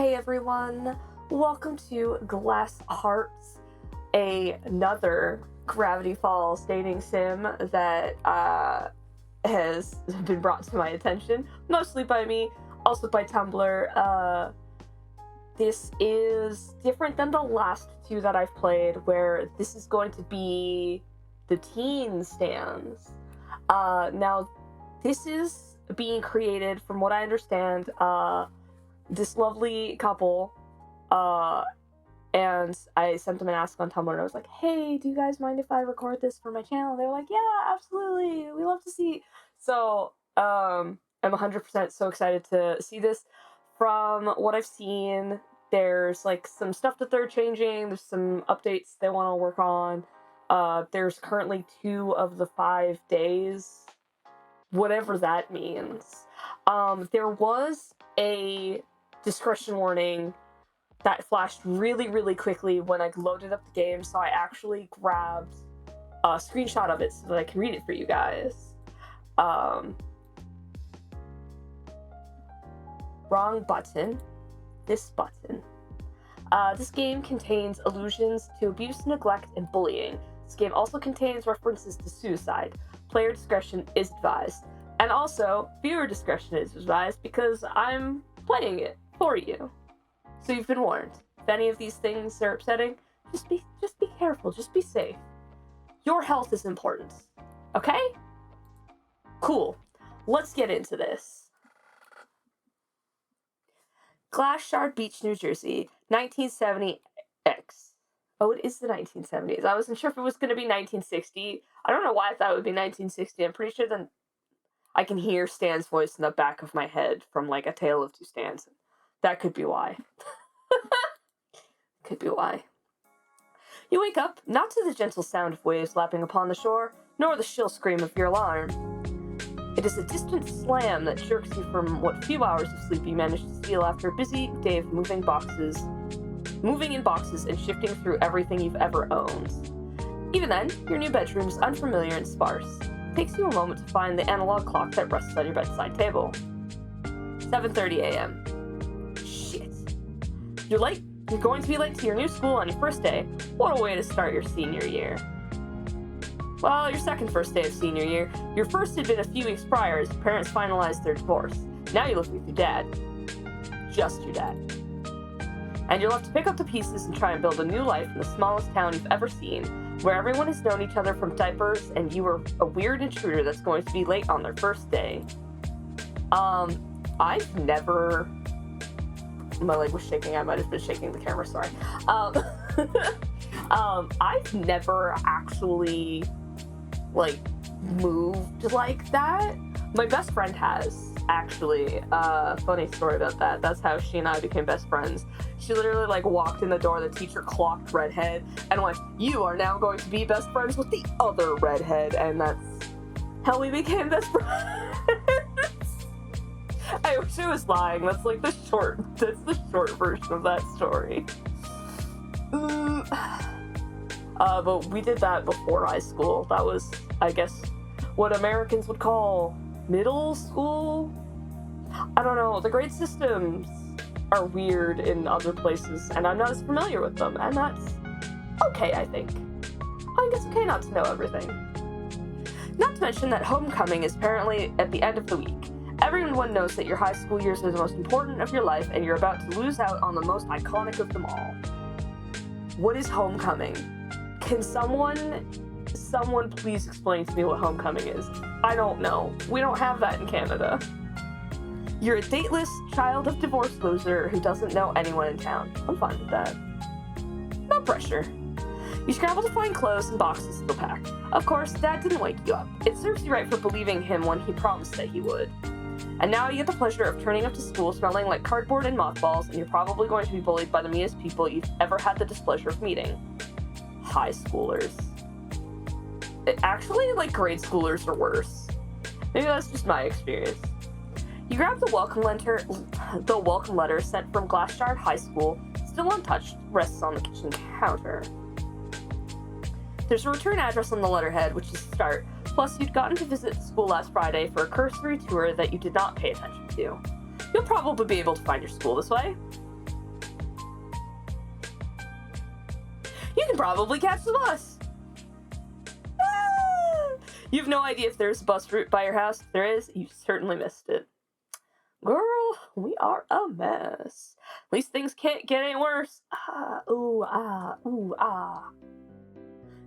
Hey everyone, welcome to Glass Hearts, another Gravity Falls dating sim that has been brought to my attention, mostly by me, also by Tumblr. This is different than the last two that I've played, where this is going to be the teen stands. Now, this is being created, from what I understand, this lovely couple, and I sent them an ask on Tumblr, and I was like, hey, do you guys mind if I record this for my channel? They're like, yeah, absolutely, we love to see. So, I'm 100% so excited to see this. From what I've seen, there's, like, some stuff that they're changing, there's some updates they want to work on. There's currently 2 of the 5 days, whatever that means. There was a discretion warning that flashed really, really quickly when I loaded up the game, so I actually grabbed a screenshot of it so that I can read it for you guys. Wrong button. This button. This game contains allusions to abuse, neglect, and bullying. This game also contains references to suicide. Player discretion is advised. And also, viewer discretion is advised because I'm playing it for you. So you've been warned. If any of these things are upsetting, just be careful, just be safe. Your health is important. Okay? Cool. Let's get into this. Glass Shard Beach, New Jersey, 1970X. Oh, it is the 1970s. I wasn't sure if it was going to be 1960. I don't know why I thought it would be 1960. I'm pretty sure then I can hear Stan's voice in the back of my head from, like, A Tale of Two Stans. That could be why. Could be why. You wake up, not to the gentle sound of waves lapping upon the shore, nor the shrill scream of your alarm. It is a distant slam that jerks you from what few hours of sleep you managed to steal after a busy day of moving in boxes and shifting through everything you've ever owned. Even then, your new bedroom is unfamiliar and sparse. It takes you a moment to find the analog clock that rests on your bedside table. 7:30 a.m. Shit. You're late. You're going to be late to your new school on your first day. What a way to start your senior year. Well, your second first day of senior year. Your first had been a few weeks prior as your parents finalized their divorce. Now you live with your dad. Just your dad. And you're left to pick up the pieces and try and build a new life in the smallest town you've ever seen, where everyone has known each other from diapers and you are a weird intruder that's going to be late on their first day. I've never... My leg was shaking. I might have been shaking the camera, sorry. I've never actually, like, moved like that. My best friend has, actually. Funny story about that. That's how she and I became best friends. She literally, like, walked in the door, the teacher clocked redhead, and went, you are now going to be best friends with the other redhead, and that's how we became best friends. I wish I was lying. That's like the short version of that story. But we did that before high school. That was, I guess, what Americans would call middle school? I don't know. The grade systems are weird in other places, and I'm not as familiar with them, and that's okay, I think. I think it's okay not to know everything. Not to mention that homecoming is apparently at the end of the week. Everyone knows that your high school years are the most important of your life, and you're about to lose out on the most iconic of them all. What is homecoming? Can someone please explain to me what homecoming is? I don't know. We don't have that in Canada. You're a dateless, child of divorce loser who doesn't know anyone in town. I'm fine with that. No pressure. You scramble to find clothes and boxes to pack. Of course, Dad didn't wake you up. It serves you right for believing him when he promised that he would. And now you get the pleasure of turning up to school smelling like cardboard and mothballs, and you're probably going to be bullied by the meanest people you've ever had the displeasure of meeting. High schoolers. Actually, like, grade schoolers are worse. Maybe that's just my experience. You grab the welcome letter sent from Glass Shard High School, still untouched, rests on the kitchen counter. There's a return address on the letterhead, which is Start, plus you'd gotten to visit the school last Friday for a cursory tour that you did not pay attention to. You'll probably be able to find your school this way. You can probably catch the bus. You have no idea if there's a bus route by your house. If there is, you certainly missed it. Girl, we are a mess. At least things can't get any worse. Ooh, ah.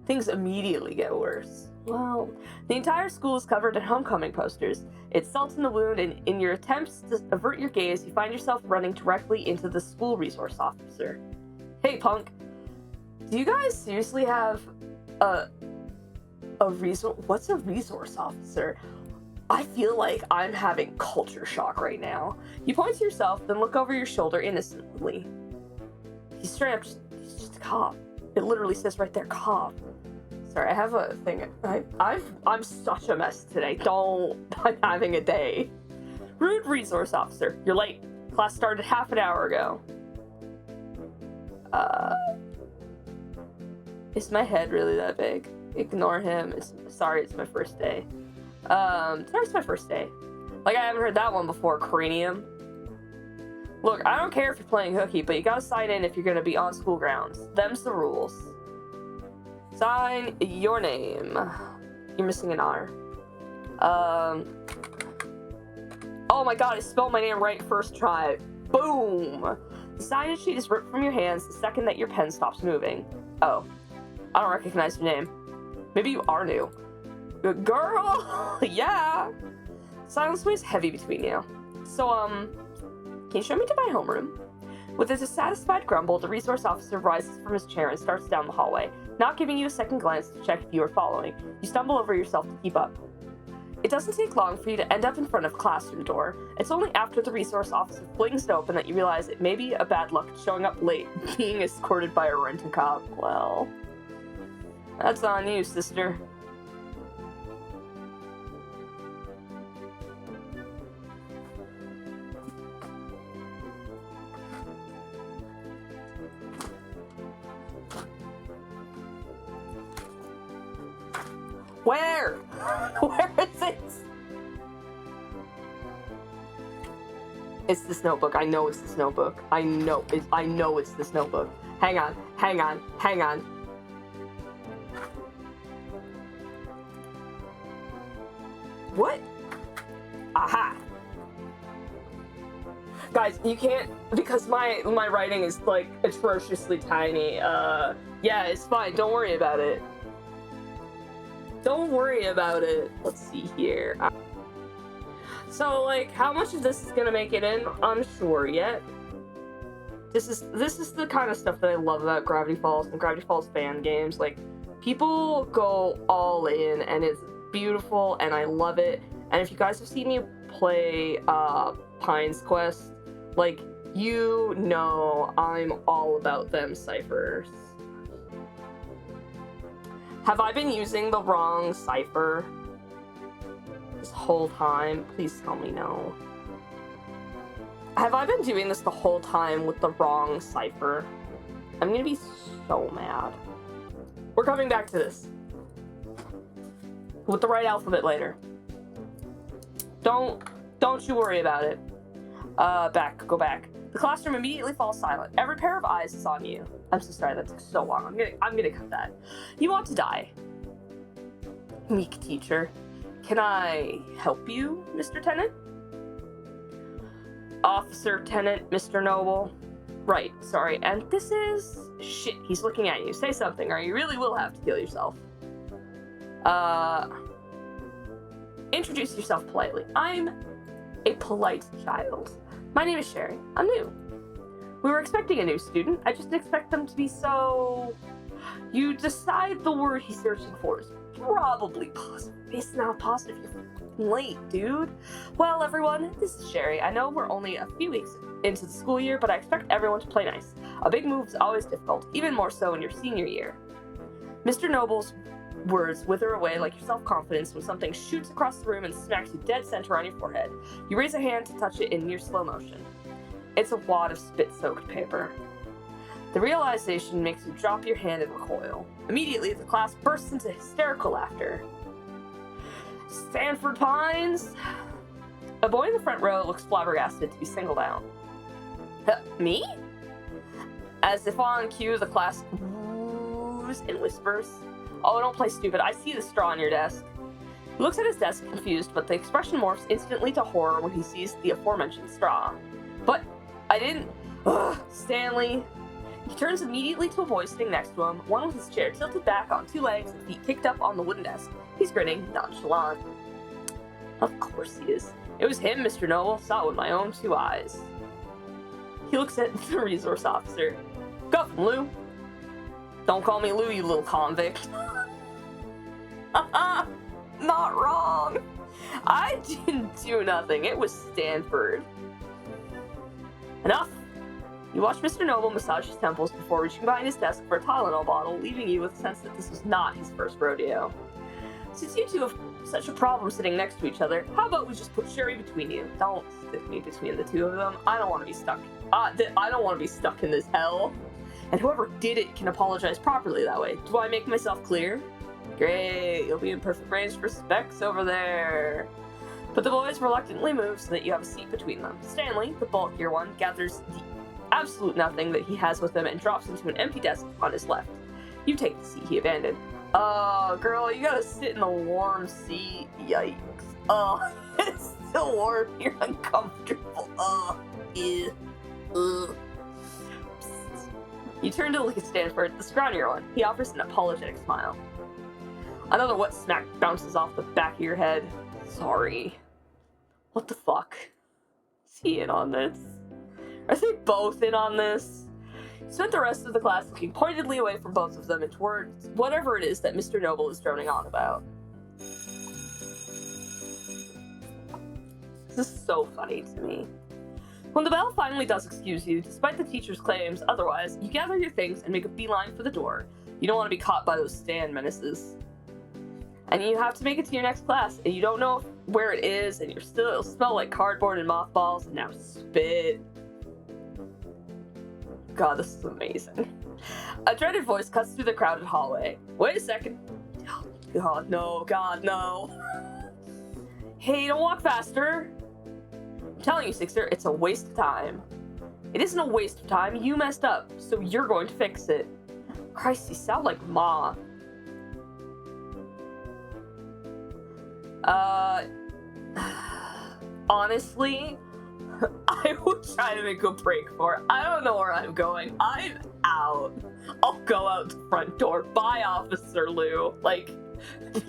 Things immediately get worse. Well, the entire school is covered in homecoming posters. It's salt in the wound, and in your attempts to avert your gaze, you find yourself running directly into the school resource officer. Hey, punk. Do you guys seriously have a resource? What's a resource officer? I feel like I'm having culture shock right now. You point to yourself, then look over your shoulder innocently. He's straight up he's just a cop. It literally says right there, cop. Sorry, I have a thing. I'm such a mess today. I'm having a day. Rude resource officer. You're late. Class started half an hour ago. Is my head really that big? Ignore him. Sorry, it's my first day. Today's my first day. Like, I haven't heard that one before, cranium. Look, I don't care if you're playing hooky, but you gotta sign in if you're gonna be on school grounds. Them's the rules. Sign your name. You're missing an R. Oh my god, I spelled my name right first try. Boom! The sign-in sheet is ripped from your hands the second that your pen stops moving. Oh. I don't recognize your name. Maybe you are new. Girl! Yeah! Silence weighs heavy between you. So, can you show me to my homeroom? With a dissatisfied grumble, the resource officer rises from his chair and starts down the hallway, not giving you a second glance to check if you are following. You stumble over yourself to keep up. It doesn't take long for you to end up in front of a classroom door. It's only after the resource officer flings it open that you realize it may be a bad luck showing up late, being escorted by a rent-a-cop. Well, that's on you, sister. Where? Where is it? It's this notebook. I know it's this notebook. I know it's this notebook. Hang on. What? Aha. Guys, you can't, because my writing is like atrociously tiny. Yeah, it's fine. Don't worry about it. Don't worry about it. Let's see here. So, like, how much of this is gonna make it in? Unsure yet. This is the kind of stuff that I love about Gravity Falls and Gravity Falls fan games. Like, people go all in, and it's beautiful, and I love it. And if you guys have seen me play Pine's Quest, like, you know I'm all about them ciphers. Have I been using the wrong cipher this whole time? Please tell me no. Have I been doing this the whole time with the wrong cipher? I'm gonna be so mad. We're coming back to this. With the right alphabet later. Don't you worry about it. Go back. The classroom immediately falls silent. Every pair of eyes is on you. I'm so sorry, that took so long. I'm gonna cut that. You want to die. Meek teacher. Can I help you, Mr. Tennant? Officer Tennant, Mr. Noble. Right, sorry. And this is... Shit, he's looking at you. Say something, or you really will have to kill yourself. Introduce yourself politely. I'm a polite child. My name is Sherry. I'm new. We were expecting a new student. I just expect them to be so... You decide the word he's searching for is probably positive. It's not positive. You're late, dude. Well, everyone, this is Sherry. I know we're only a few weeks into the school year, but I expect everyone to play nice. A big move is always difficult, even more so in your senior year. Mr. Noble's words wither away like your self-confidence when something shoots across the room and smacks you dead center on your forehead. You raise a hand to touch it in near slow motion. It's a wad of spit-soaked paper. The realization makes you drop your hand and recoil. Immediately, the class bursts into hysterical laughter. Stanford Pines? A boy in the front row looks flabbergasted to be singled out. Me? As if on cue, the class moves and whispers. Oh, don't play stupid. I see the straw on your desk. He looks at his desk confused, but the expression morphs instantly to horror when he sees the aforementioned straw. But I didn't... Ugh, Stanley. He turns immediately to a boy sitting next to him, one with his chair tilted back on two legs and feet kicked up on the wooden desk. He's grinning, nonchalant. Of course he is. It was him, Mr. Noble. Saw it with my own two eyes. He looks at the resource officer. Go, Lou. Don't call me Lou, you little convict. Not wrong. I didn't do nothing. It was Stanford. Enough. You watch Mr. Noble massage his temples before reaching behind his desk for a Tylenol bottle, leaving you with a sense that this was not his first rodeo. Since you two have such a problem sitting next to each other, how about we just put Sherry between you? Don't stick me between the two of them. I don't want to be stuck. I don't want to be stuck in this hell. And whoever did it can apologize properly that way. Do I make myself clear? Great, you'll be in perfect range for specs over there. But the boys reluctantly move so that you have a seat between them. Stanley, the bulkier one, gathers the absolute nothing that he has with him and drops into an empty desk on his left. You take the seat he abandoned. Oh, girl, you gotta sit in the warm seat. Yikes. Oh, it's still warm. You're uncomfortable. Oh, ew. Ugh. You turn to look at Stanford, the scrawnier one. He offers an apologetic smile. Another wet smack bounces off the back of your head. Sorry. What the fuck? Is he in on this? Are they both in on this? You spent the rest of the class looking pointedly away from both of them and towards whatever it is that Mr. Noble is droning on about. This is so funny to me. When the bell finally does excuse you, despite the teacher's claims otherwise, you gather your things and make a beeline for the door. You don't want to be caught by those Stan menaces. And you have to make it to your next class, and you don't know where it is, and it'll smell like cardboard and mothballs, and now spit. God, this is amazing. A dreaded voice cuts through the crowded hallway. Wait a second. Oh, God, no, God, no. Hey, don't walk faster. I'm telling you, Sixer, it's a waste of time. It isn't a waste of time. You messed up, so you're going to fix it. Christ, you sound like Ma. Honestly, I will try to make a break for it. I don't know where I'm going. I'm out. I'll go out the front door. Bye, Officer Lou. Like,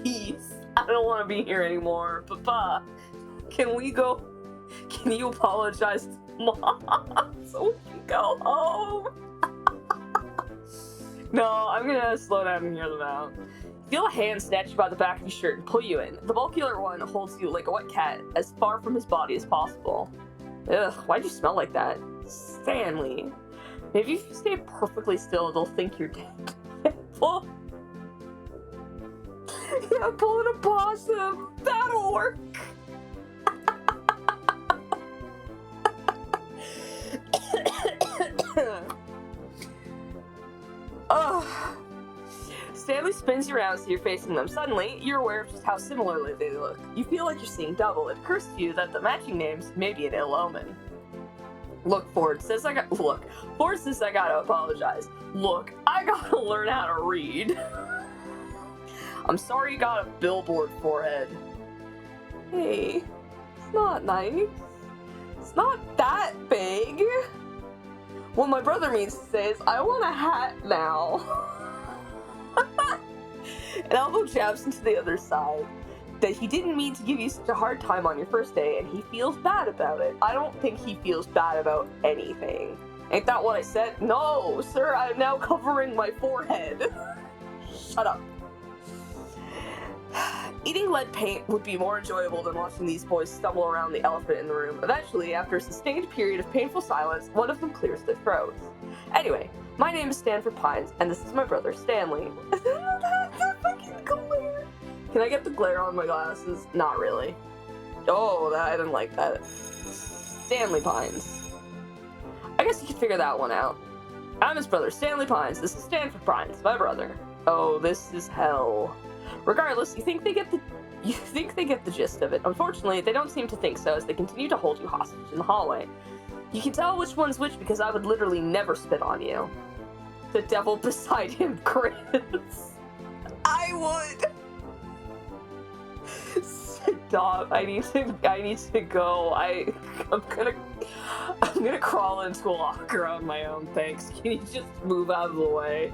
peace. I don't want to be here anymore. Papa, can we go? Can you apologize to Mom so we can go home? No, I'm gonna slow down and hear them out. Feel a hand snatch you by the back of your shirt and pull you in. The bulkier one holds you like a wet cat, as far from his body as possible. Ugh, why'd you smell like that? Stanley. Maybe if you stay perfectly still, they'll think you're dead. Pull. Yeah, pulling a possum. That'll work. Ugh. Stanley spins you around so you're facing them. Suddenly, you're aware of just how similarly they look. You feel like you're seeing double. It occurs to you that the matching names may be an ill omen. Look, Ford says Ford says I gotta apologize. Look, I gotta learn how to read. I'm sorry you got a billboard forehead. Hey, it's not nice. It's not that big. What my brother means to say is, I want a hat now. An elbow jabs into the other side. That he didn't mean to give you such a hard time on your first day, and he feels bad about it. I don't think he feels bad about anything. Ain't that what I said? No, sir, I'm now covering my forehead. Shut up. Eating lead paint would be more enjoyable than watching these boys stumble around the elephant in the room. Eventually, after a sustained period of painful silence, one of them clears their throats. Anyway, my name is Stanford Pines, and this is my brother, Stanley. That's a fucking glare. Can I get the glare on my glasses? Not really. Oh, I didn't like that. Stanley Pines. I guess you could figure that one out. I'm his brother, Stanley Pines. This is Stanford Pines, my brother. Oh, this is hell. Regardless, you think they get the gist of it. Unfortunately, they don't seem to think so as they continue to hold you hostage in the hallway. You can tell which one's which because I would literally never spit on you. the devil beside him grins. I would. Stop. I need to go. I'm gonna crawl into a locker on my own, thanks. Can you just move out of the way?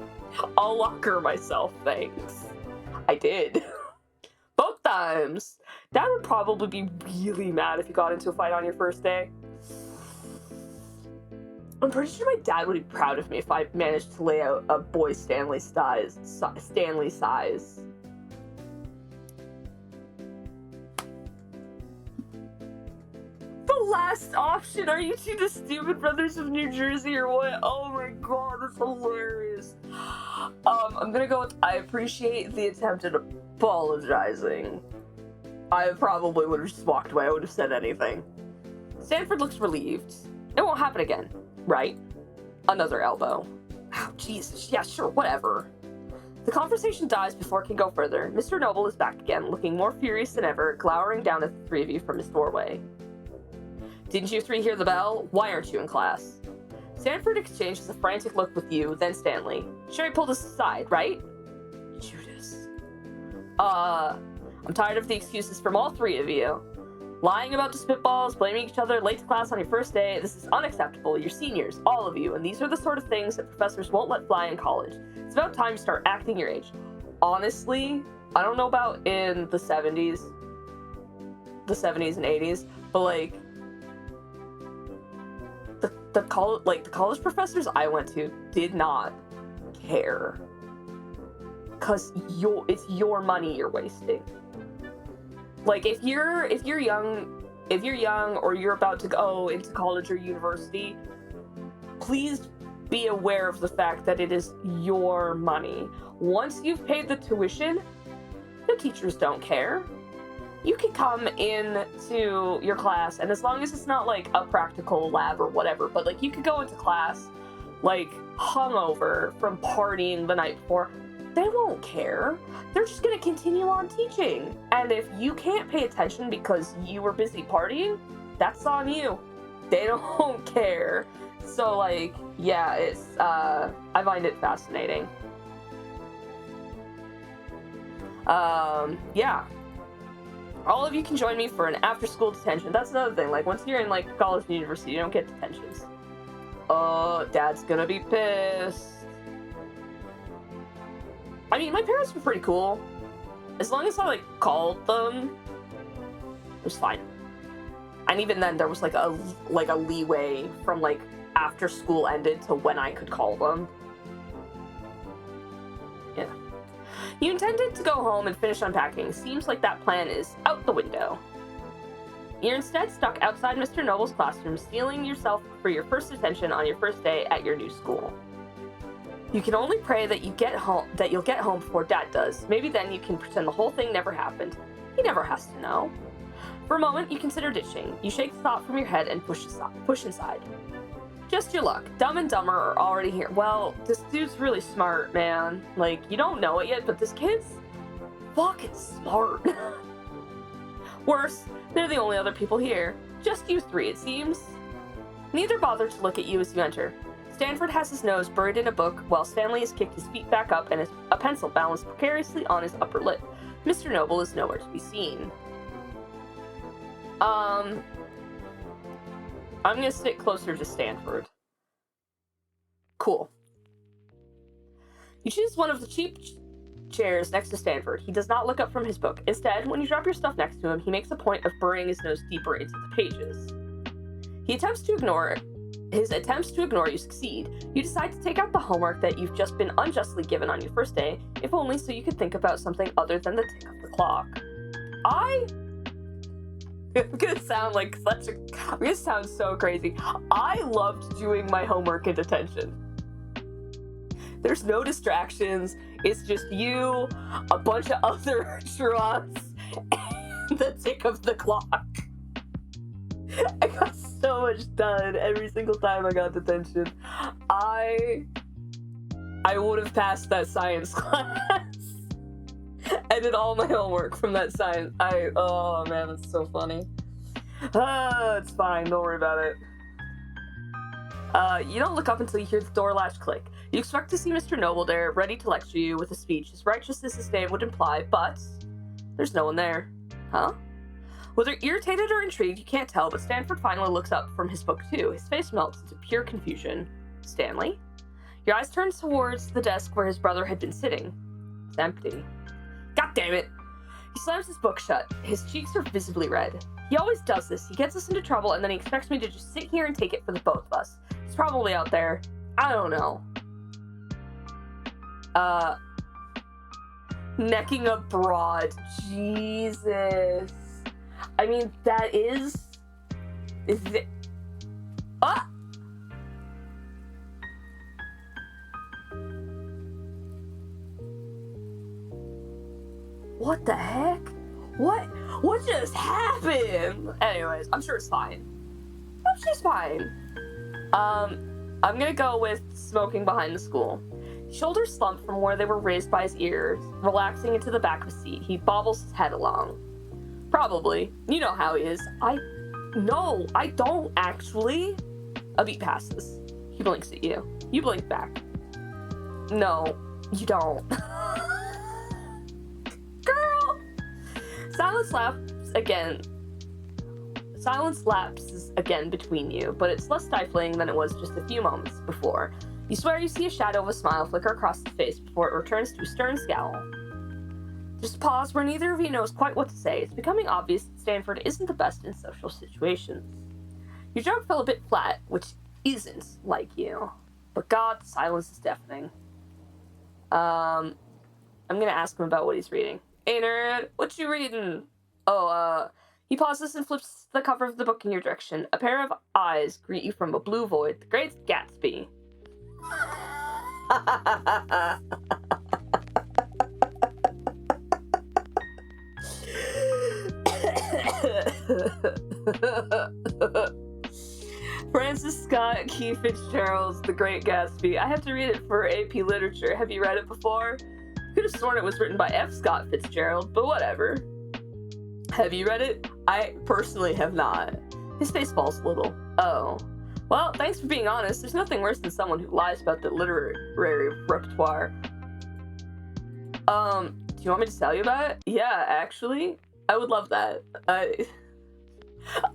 I'll locker myself, thanks. I did. Both times. Dad would probably be really mad if you got into a fight on your first day. I'm pretty sure my dad would be proud of me if I managed to lay out a boy Stanley size. The last option. Are you two the Stupid Brothers of New Jersey or what? Oh my god, that's hilarious. I'm gonna go with I appreciate the attempt at apologizing. I probably would have just walked away. I would have said anything. Stanford looks relieved. It won't happen again, right? Another elbow. Oh, Jesus. Yeah, sure, whatever. The conversation dies before it can go further. Mr. Noble is back again, looking more furious than ever, glowering down at the three of you from his doorway. Didn't you three hear the bell? Why aren't you in class? Stanford exchanges a frantic look with you, then Stanley. Sherry pulled us aside, right? Judas. I'm tired of the excuses from all three of you. Lying about the spitballs, blaming each other, late to class on your first day. This is unacceptable. You're seniors, all of you, and these are the sort of things that professors won't let fly in college. It's about time you start acting your age. Honestly, I don't know about in the 70s and 80s, but like the college professors I went to did not care. Cause it's your money you're wasting. Like if you're young or you're about to go into college or university, please be aware of the fact that it is your money. Once you've paid the tuition, the teachers don't care. You can come in to your class, and as long as it's not like a practical lab or whatever, but like you could go into class like hungover from partying the night before, they won't care. They're just gonna continue on teaching. And if you can't pay attention because you were busy partying, that's on you. They don't care. So like, yeah, it's I find it fascinating. Yeah. All of you can join me for an after-school detention. That's another thing. Like, once you're in, like, college and university, you don't get detentions. Oh, Dad's gonna be pissed. I mean, my parents were pretty cool. As long as I, like, called them, it was fine. And even then, there was, like a leeway from, like, after school ended to when I could call them. Yeah. You intended to go home and finish unpacking. Seems like that plan is out the window. You're instead stuck outside Mr. Noble's classroom, steeling yourself for your first detention on your first day at your new school. You can only pray that you'll get home before Dad does. Maybe then you can pretend the whole thing never happened. He never has to know. For a moment, you consider ditching. You shake the thought from your head and push inside. Just your luck. Dumb and Dumber are already here. Well, this dude's really smart, man. Like, you don't know it yet, but this kid's fucking smart. Worse, they're the only other people here. Just you three, it seems. Neither bother to look at you as you enter. Stanford has his nose buried in a book, while Stanley has kicked his feet back up and has a pencil balanced precariously on his upper lip. Mr. Noble is nowhere to be seen. I'm gonna sit closer to Stanford. Cool. You choose one of the cheap chairs next to Stanford. He does not look up from his book. Instead, when you drop your stuff next to him, he makes a point of burying his nose deeper into the pages. His attempts to ignore you succeed. You decide to take out the homework that you've just been unjustly given on your first day, if only so you could think about something other than the tick of the clock. I'm gonna sound so crazy. I loved doing my homework in detention. There's no distractions. It's just you, a bunch of other drunks, and the tick of the clock. I got so much done every single time I got detention. I would have passed that science class. I did all my homework from that science. Oh man, that's so funny. It's fine, don't worry about it. You don't look up until you hear the door latch click. You expect to see Mr. Noble there, ready to lecture you with a speech his righteousness his name would imply, but there's no one there. Huh? Whether irritated or intrigued, you can't tell, but Stanford finally looks up from his book too. His face melts into pure confusion. Stanley? Your eyes turn towards the desk where his brother had been sitting. It's empty. God damn it! He slams his book shut. His cheeks are visibly red. He always does this. He gets us into trouble, and then he expects me to just sit here and take it for the both of us. He's probably out there. I don't know. Necking abroad. Jesus. I mean, that is it? Ah! What the heck? What just happened? Anyways, I'm sure it's fine. I'm sure it's fine. I'm gonna go with smoking behind the school. Shoulders slumped from where they were raised by his ears, relaxing into the back of his seat. He bobbles his head along. Probably. You know how he is. No, I don't actually. A beat passes. He blinks at you. You blink back. No, you don't. Girl! Silence lapses again between you, but it's less stifling than it was just a few moments before. You swear you see a shadow of a smile flicker across his face before it returns to a stern scowl. Just a pause where neither of you knows quite what to say. It's becoming obvious that Stanford isn't the best in social situations. Your joke fell a bit flat, which isn't like you. But God, silence is deafening. I'm gonna ask him about what he's reading. Hey nerd, what you reading? He pauses and flips the cover of the book in your direction. A pair of eyes greet you from a blue void. The Great Gatsby. Francis Scott Key Fitzgerald's The Great Gatsby. I have to read it for AP Literature. Have you read it before? Could have sworn it was written by F. Scott Fitzgerald, but whatever. Have you read it? I personally have not. His face falls a little. Oh. Well, thanks for being honest. There's nothing worse than someone who lies about the literary repertoire. Do you want me to tell you about it? Yeah, actually. I would love that.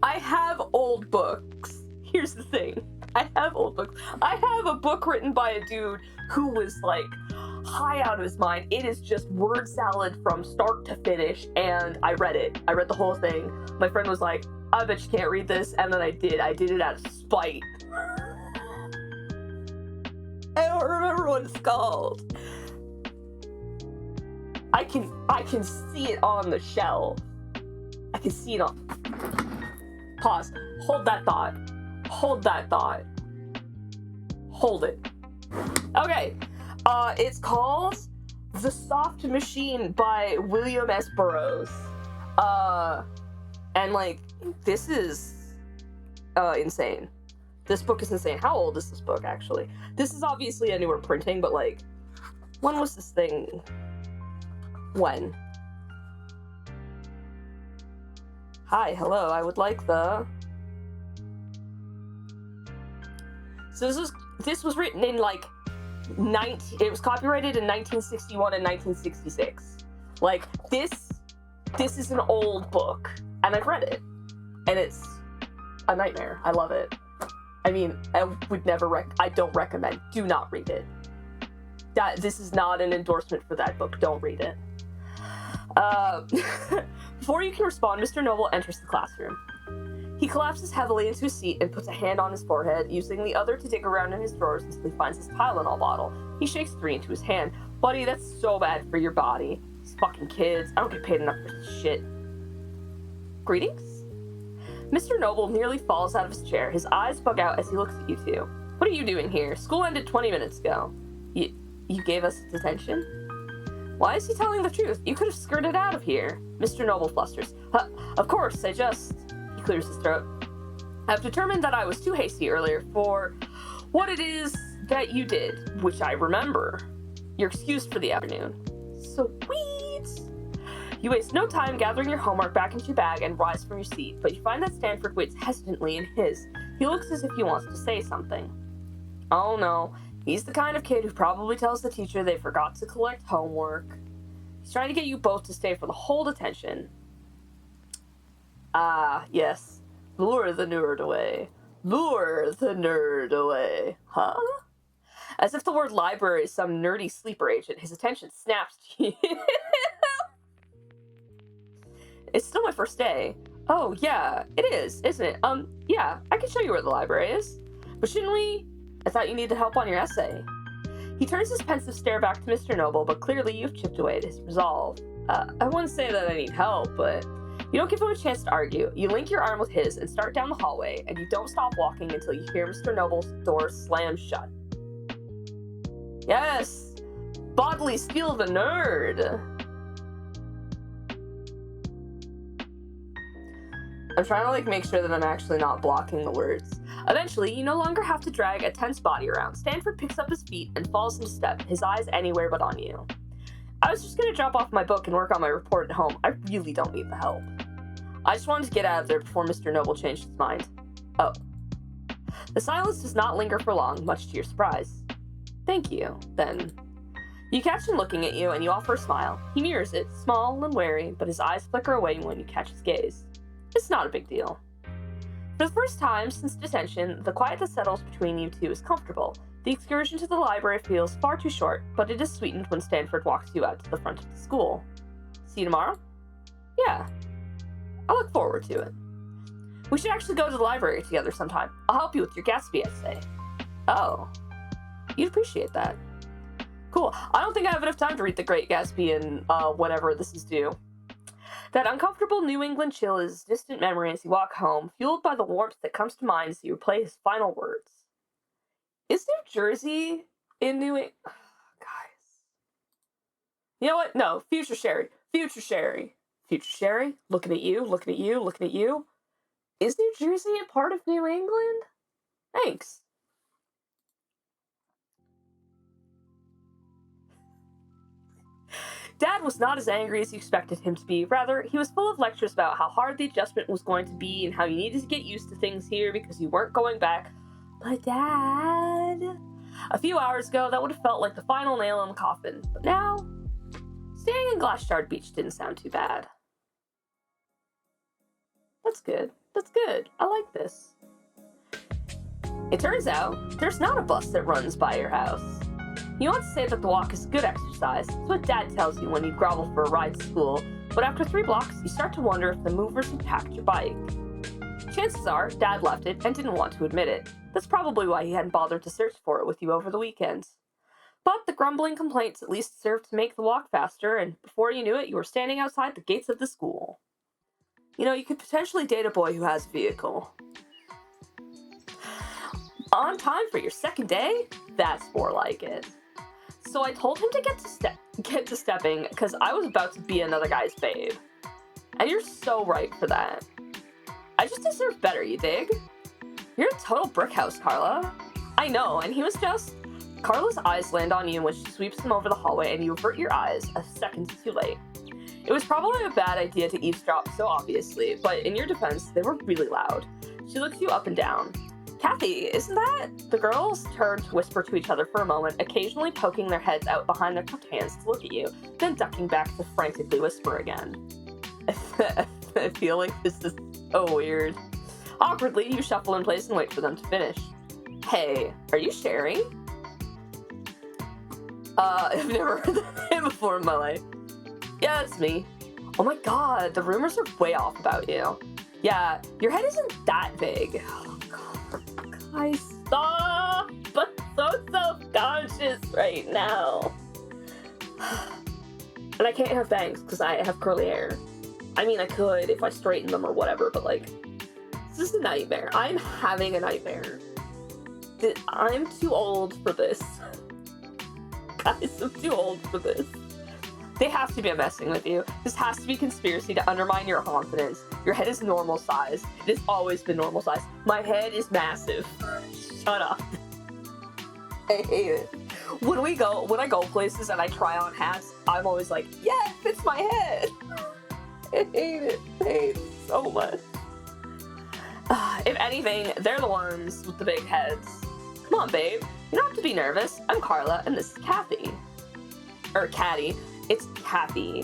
I have old books. Here's the thing. I have old books. I have a book written by a dude who was like high out of his mind. It is just word salad from start to finish, and I read it. I read the whole thing. My friend was like, I bet you can't read this, and then I did. I did it out of spite. I don't remember what it's called. I can see it on the shelf. I can see it on... Pause. Hold that thought. Hold that thought. Hold it. Okay. It's called The Soft Machine by William S. Burroughs. And like, this is insane. This book is insane. How old is this book, actually? This is obviously a newer printing, but like, when was this thing? When? Hi, hello, I would like the... So this was written in like it was copyrighted in 1961 and 1966. Like, this is an old book, and I've read it, and it's a nightmare. I love it. I mean, I would never I don't recommend. Do not read it. This is not an endorsement for that book. Don't read it. Before you can respond, Mr. Noble enters the classroom. He collapses heavily into his seat and puts a hand on his forehead, using the other to dig around in his drawers until he finds his Tylenol bottle. He shakes 3 into his hand. Buddy, that's so bad for your body. These fucking kids. I don't get paid enough for this shit. Greetings? Mr. Noble nearly falls out of his chair. His eyes bug out as he looks at you two. What are you doing here? School ended 20 minutes ago. You gave us detention? Why is he telling the truth? You could have skirted out of here. Mr. Noble flusters. Of course, He clears his throat. I've determined that I was too hasty earlier for what it is that you did, which I remember. You're excused for the afternoon. Sweet! You waste no time gathering your homework back into your bag and rise from your seat, but you find that Stanford waits hesitantly in his. He looks as if he wants to say something. Oh no, he's the kind of kid who probably tells the teacher they forgot to collect homework. He's trying to get you both to stay for the whole detention. Ah, yes. Lure the nerd away. Lure the nerd away. Huh? As if the word library is some nerdy sleeper agent, his attention snaps to you. It's still my first day. Oh, yeah, it is, isn't it? Yeah, I can show you where the library is. But shouldn't we? I thought you needed help on your essay. He turns his pensive stare back to Mr. Noble, but clearly you've chipped away at his resolve. I wouldn't say that I need help, but you don't give him a chance to argue. You link your arm with his and start down the hallway, and you don't stop walking until you hear Mr. Noble's door slam shut. Yes! Bodily steal the nerd! I'm trying to make sure that I'm actually not blocking the words. Eventually, you no longer have to drag a tense body around. Stanford picks up his feet and falls into step, his eyes anywhere but on you. I was just gonna drop off my book and work on my report at home. I really don't need the help. I just wanted to get out of there before Mr. Noble changed his mind. Oh. The silence does not linger for long, much to your surprise. Thank you, then. You catch him looking at you, and you offer a smile. He mirrors it, small and wary, but his eyes flicker away when you catch his gaze. It's not a big deal. For the first time since detention, the quiet that settles between you two is comfortable. The excursion to the library feels far too short, but it is sweetened when Stanford walks you out to the front of the school. See you tomorrow? Yeah. I look forward to it. We should actually go to the library together sometime. I'll help you with your Gatsby essay. Oh. You'd appreciate that. Cool. I don't think I have enough time to read The Great Gatsby in whenever this is due. That uncomfortable New England chill is a distant memory as you walk home, fueled by the warmth that comes to mind as you replay his final words. Is New Jersey in New England? Guys. You know what? No, future Sherry. Future Sherry. Future Sherry, looking at you, looking at you, looking at you. Is New Jersey a part of New England? Thanks. Dad was not as angry as you expected him to be. Rather, he was full of lectures about how hard the adjustment was going to be and how you needed to get used to things here because you weren't going back. But Dad... A few hours ago, that would have felt like the final nail in the coffin. But now, staying in Glassshard Beach didn't sound too bad. That's good. That's good. I like this. It turns out, there's not a bus that runs by your house. You want to say that the walk is good exercise. It's what Dad tells you when you grovel for a ride to school, but after 3 blocks, you start to wonder if the movers have packed your bike. Chances are, Dad left it and didn't want to admit it. That's probably why he hadn't bothered to search for it with you over the weekend. But the grumbling complaints at least served to make the walk faster, and before you knew it, you were standing outside the gates of the school. You know, you could potentially date a boy who has a vehicle. On time for your second day? That's more like it. So I told him to get to stepping because I was about to be another guy's babe. And you're so right for that. I just deserve better, you dig? You're a total brick house, Carla. I know, and he was just... Carla's eyes land on you when she sweeps them over the hallway and you avert your eyes a second too late. It was probably a bad idea to eavesdrop so obviously, but in your defense, they were really loud. She looks you up and down. Kathy, isn't that? The girls turn to whisper to each other for a moment, occasionally poking their heads out behind their cupped hands to look at you, then ducking back to frantically whisper again. I feel like this is so weird. Awkwardly, you shuffle in place and wait for them to finish. Hey, are you Sherry? I've never heard that name before in my life. Yeah, it's me. Oh my god, the rumors are way off about you. Yeah, your head isn't that big. Oh god, I stop! I'm so self-conscious right now. And I can't have bangs because I have curly hair. I mean, I could if I straighten them or whatever, but like, this is a nightmare. I'm having a nightmare. I'm too old for this. Guys, I'm too old for this. They have to be messing with you. This has to be conspiracy to undermine your confidence. Your head is normal size. It has always been normal size. My head is massive. Shut up. I hate it. When I go places and I try on hats, I'm always like, yeah, it fits my head. I hate it. I hate it so much. If anything, they're the ones with the big heads. Come Come on, babe. You don't have to be nervous. I'm Carla, and this is Kathy. Or Caddy. It's Kathy.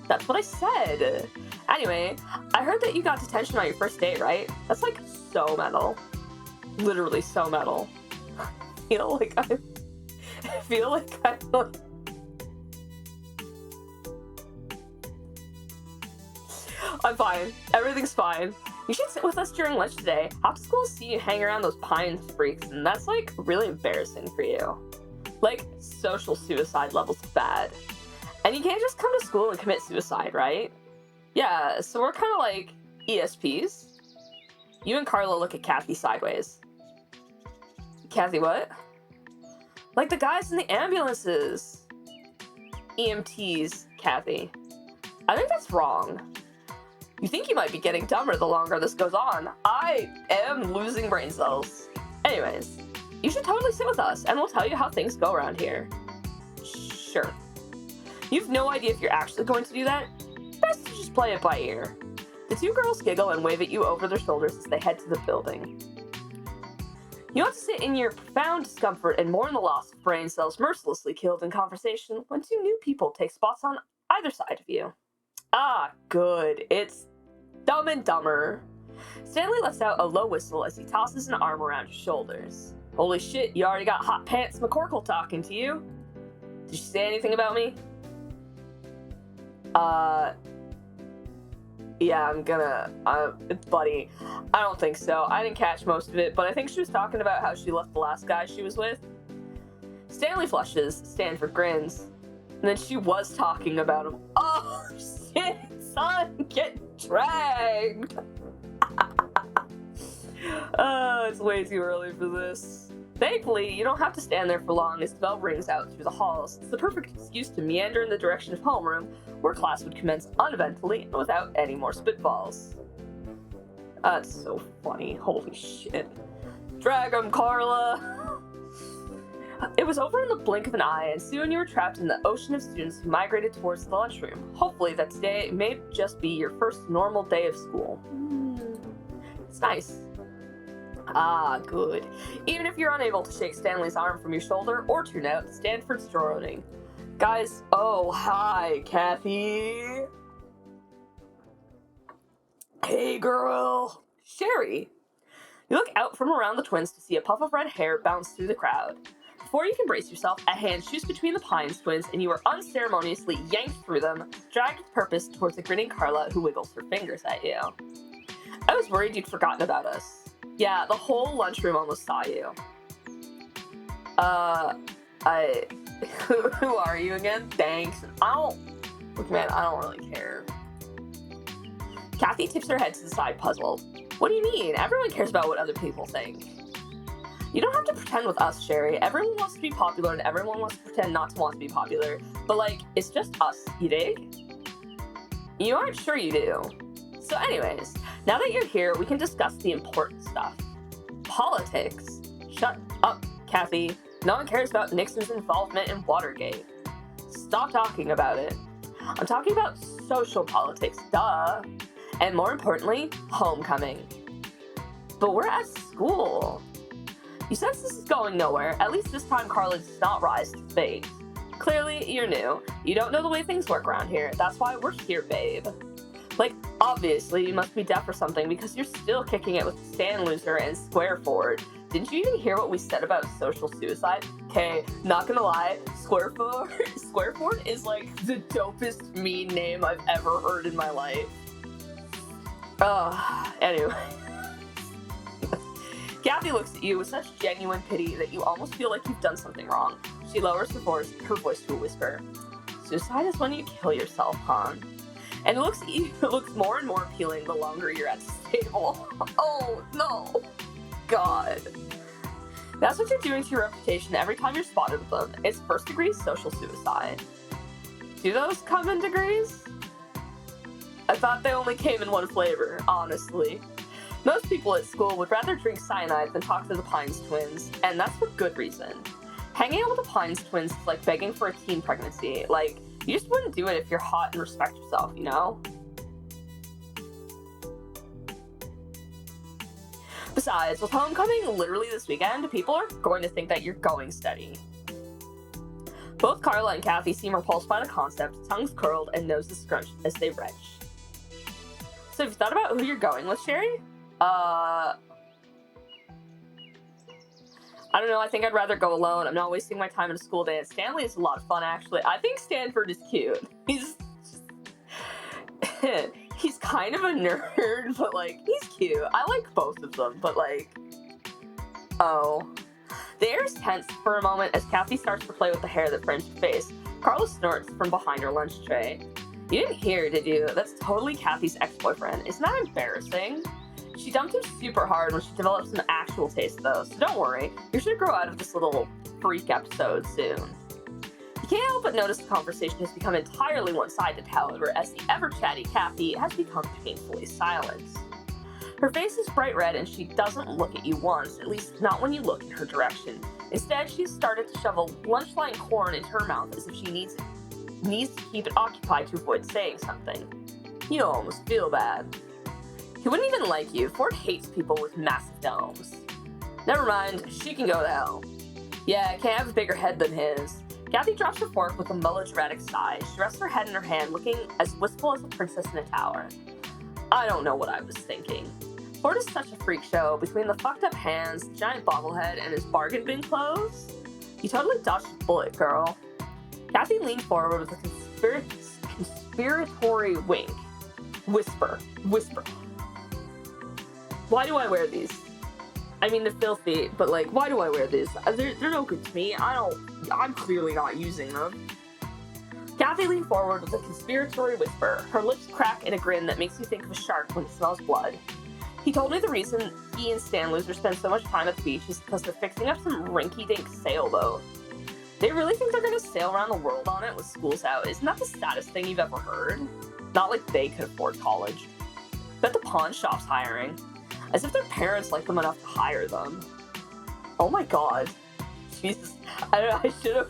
That's what I said. Anyway, I heard that you got detention on your first date, right? That's like so metal. Literally so metal. I feel like I'm like I'm fine. Everything's fine. You should sit with us during lunch today. After school, see you hang around those Pines freaks, and that's like really embarrassing for you. Like social suicide levels bad. And you can't just come to school and commit suicide, right? Yeah, so we're kind of like ESPs. You and Carla look at Kathy sideways. Kathy, what? Like the guys in the ambulances. EMTs, Kathy. I think that's wrong. You think you might be getting dumber the longer this goes on. I am losing brain cells. Anyways, you should totally sit with us, and we'll tell you how things go around here. Sure. You've no idea if you're actually going to do that? Best to just play it by ear. The two girls giggle and wave at you over their shoulders as they head to the building. You want to sit in your profound discomfort and mourn the loss of brain cells mercilessly killed in conversation when two new people take spots on either side of you. Ah, good. It's Dumb and Dumber. Stanley lets out a low whistle as he tosses an arm around your shoulders. Holy shit, you already got Hot Pants McCorkle talking to you? Did she say anything about me? Yeah, buddy, I don't think so. I didn't catch most of it, but I think she was talking about how she left the last guy she was with. Stanley flushes, Stanford grins, and then she was talking about him. Oh, shit, son, get dragged. Oh, it's way too early for this. Thankfully, you don't have to stand there for long as the bell rings out through the halls. It's the perfect excuse to meander in the direction of homeroom, where class would commence uneventfully and without any more spitballs. That's so funny. Holy shit. Drag 'em, Carla! It was over in the blink of an eye, and soon you were trapped in the ocean of students who migrated towards the lunchroom. Hopefully that today may just be your first normal day of school. It's nice. Ah, good. Even if you're unable to shake Stanley's arm from your shoulder or tune out, Stanford's droning. Guys, oh, hi, Kathy. Hey, girl. Sherry. You look out from around the twins to see a puff of red hair bounce through the crowd. Before you can brace yourself, a hand shoots between the Pines twins and you are unceremoniously yanked through them, dragged with purpose towards a grinning Carla who wiggles her fingers at you. I was worried you'd forgotten about us. Yeah, the whole lunchroom almost saw you. Who are you again? Thanks. Look, man, I don't really care. Kathy tips her head to the side, puzzled. What do you mean? Everyone cares about what other people think. You don't have to pretend with us, Sherry. Everyone wants to be popular and everyone wants to pretend not to want to be popular. But, like, it's just us, you dig? You aren't sure you do. So anyways, now that you're here, we can discuss the important stuff. Politics. Shut up, Kathy. No one cares about Nixon's involvement in Watergate. Stop talking about it. I'm talking about social politics, duh. And more importantly, homecoming. But we're at school. You sense this is going nowhere. At least this time Carla does not rise to the bait. Clearly, you're new. You don't know the way things work around here. That's why we're here, babe. Like, obviously, you must be deaf or something because you're still kicking it with Stan Loser and Square Ford. Didn't you even hear what we said about social suicide? Okay, not gonna lie, Square Ford is like the dopest mean name I've ever heard in my life. Anyway. Kathy looks at you with such genuine pity that you almost feel like you've done something wrong. She lowers her voice to a whisper. Suicide is when you kill yourself, hon. And it looks at you, it looks more and more appealing the longer you're at the table. Oh, no. God. That's what you're doing to your reputation every time you're spotted with them. It's first-degree social suicide. Do those come in degrees? I thought they only came in one flavor, honestly. Most people at school would rather drink cyanide than talk to the Pines twins, and that's for good reason. Hanging out with the Pines twins is like begging for a teen pregnancy. Like, you just wouldn't do it if you're hot and respect yourself, you know? Besides, with homecoming literally this weekend, people are going to think that you're going steady. Both Carla and Kathy seem repulsed by the concept, tongues curled and noses scrunched as they retch. So have you thought about who you're going with, Sherry? I don't know, I think I'd rather go alone. I'm not wasting my time in a school day at Stanley. It's a lot of fun, actually. I think Stanford is cute. He's kind of a nerd, but, like, he's cute. I like both of them, but, like... Oh. The air is tense for a moment as Kathy starts to play with the hair that fringed her face. Carla snorts from behind her lunch tray. You didn't hear, did you? That's totally Kathy's ex-boyfriend. Isn't that embarrassing? She dumped him super hard when she developed some actual taste, though, so don't worry. You're sure to grow out of this little freak episode soon. You can't help but notice the conversation has become entirely one-sided, however, as the ever-chatty Kathy has become painfully silent. Her face is bright red and she doesn't look at you once, at least not when you look in her direction. Instead, she's started to shove a lunch-line corn into her mouth as if she needs to keep it occupied to avoid saying something. You almost feel bad. He wouldn't even like you. Ford hates people with massive domes. Never mind, she can go to hell. Yeah, I can't have a bigger head than his. Kathy drops her fork with a melodramatic sigh. She rests her head in her hand, looking as wistful as a princess in a tower. I don't know what I was thinking. Ford is such a freak show. Between the fucked up hands, giant bobblehead, and his bargain bin clothes, you totally dodged a bullet, girl. Kathy leaned forward with a conspiratory wink. Whisper. Why do I wear these? I mean, they're filthy, but, like, why do I wear these? They're no good to me. I'm clearly not using them. Kathy leaned forward with a conspiratory whisper. Her lips crack in a grin that makes you think of a shark when it smells blood. He told me the reason he and Stan Loser spend so much time at the beach is because they're fixing up some rinky-dink sailboat. They really think they're gonna sail around the world on it with school's out. Isn't that the saddest thing you've ever heard? Not like they could afford college. Bet the pawn shop's hiring. As if their parents like them enough to hire them. Oh my god. Jesus. I should have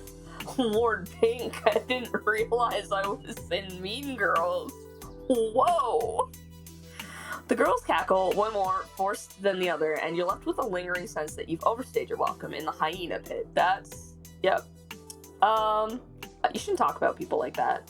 worn pink. I didn't realize I was in Mean Girls. Whoa. The girls cackle, one more forced than the other, and you're left with a lingering sense that you've overstayed your welcome in the hyena pit. That's... Yep. You shouldn't talk about people like that.